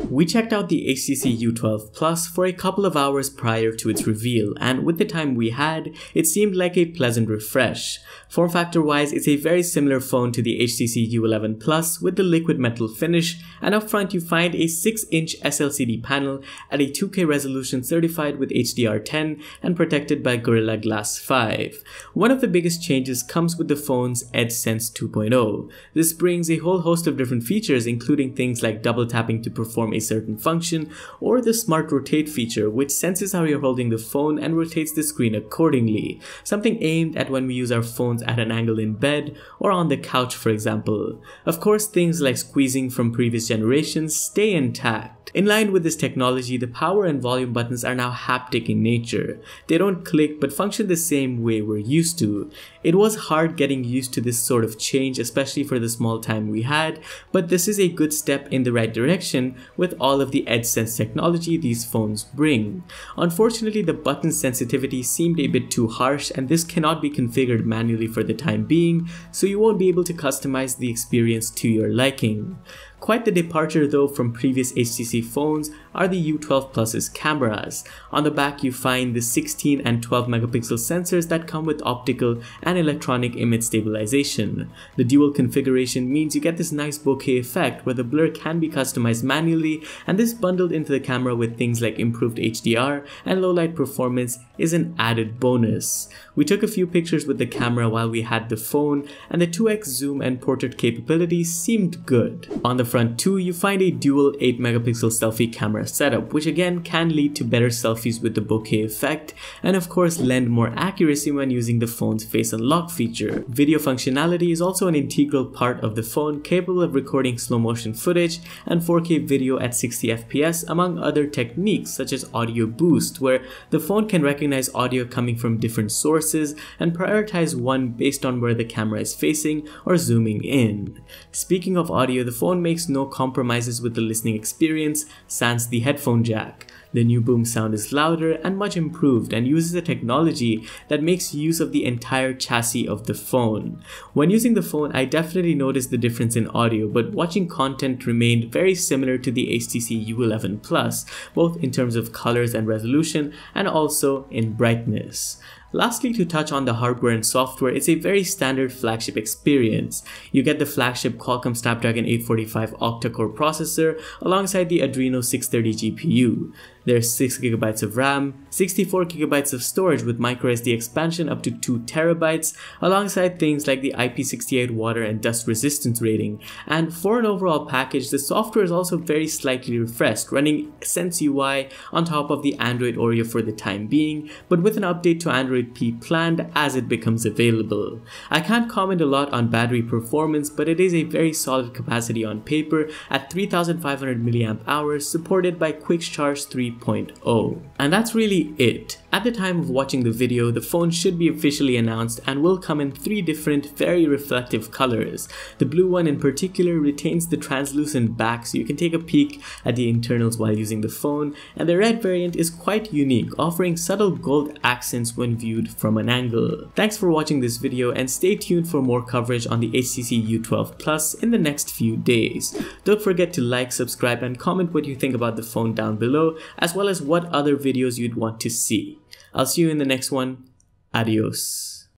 We checked out the HTC U12 Plus for a couple of hours prior to its reveal, and with the time we had, it seemed like a pleasant refresh. Form factor wise, it's a very similar phone to the HTC U11 Plus with the liquid metal finish, and up front you find a 6-inch SLCD panel at a 2K resolution certified with HDR10 and protected by Gorilla Glass 5. One of the biggest changes comes with the phone's EdgeSense 2.0. This brings a whole host of different features, including things like double tapping to perform a certain function, or the smart rotate feature, which senses how you're holding the phone and rotates the screen accordingly, something aimed at when we use our phones at an angle in bed or on the couch, for example. Of course, things like squeezing from previous generations stay intact. In line with this technology, the power and volume buttons are now haptic in nature. They don't click but function the same way we're used to. It was hard getting used to this sort of change, especially for the small time we had, but this is a good step in the right direction with all of the EdgeSense technology these phones bring. Unfortunately, the button sensitivity seemed a bit too harsh, and this cannot be configured manually for the time being, so you won't be able to customize the experience to your liking. Quite the departure though from previous HTC phones are the U12 Plus's cameras. On the back you find the 16 and 12 megapixel sensors that come with optical and electronic image stabilization. The dual configuration means you get this nice bokeh effect where the blur can be customized manually, and this bundled into the camera with things like improved HDR and low light performance is an added bonus. We took a few pictures with the camera while we had the phone, and the 2x zoom and portrait capabilities seemed good. On the front too, you find a dual 8 megapixel selfie camera setup, which again can lead to better selfies with the bokeh effect, and of course lend more accuracy when using the phone's face unlock feature. Video functionality is also an integral part of the phone, capable of recording slow motion footage and 4K video at 60 FPS, among other techniques such as audio boost, where the phone can recognize audio coming from different sources and prioritize one based on where the camera is facing or zooming in. Speaking of audio, the phone makes no compromises with the listening experience, sans the headphone jack. The new BoomSound is louder and much improved and uses a technology that makes use of the entire chassis of the phone. When using the phone, I definitely noticed the difference in audio, but watching content remained very similar to the HTC U11 Plus, both in terms of colors and resolution and also in brightness. Lastly, to touch on the hardware and software, it's a very standard flagship experience. You get the flagship Qualcomm Snapdragon 845 octa-core processor alongside the Adreno 630 GPU. There's 6GB of RAM, 64GB of storage with microSD expansion up to 2TB, alongside things like the IP68 water and dust resistance rating. And for an overall package, the software is also very slightly refreshed, running Sense UI on top of the Android Oreo for the time being, but with an update to Android P planned as it becomes available. I can't comment a lot on battery performance, but it is a very solid capacity on paper at 3500 mAh, supported by Quick Charge 3.0. And that's really it. At the time of watching the video, the phone should be officially announced and will come in 3 different, very reflective colors. The blue one in particular retains the translucent back, so you can take a peek at the internals while using the phone, and the red variant is quite unique, offering subtle gold accents when viewed from an angle. Thanks for watching this video, and stay tuned for more coverage on the HTC U12 Plus in the next few days. Don't forget to like, subscribe, and comment what you think about the phone down below, as well as what other videos you'd want to see. I'll see you in the next one. Adios.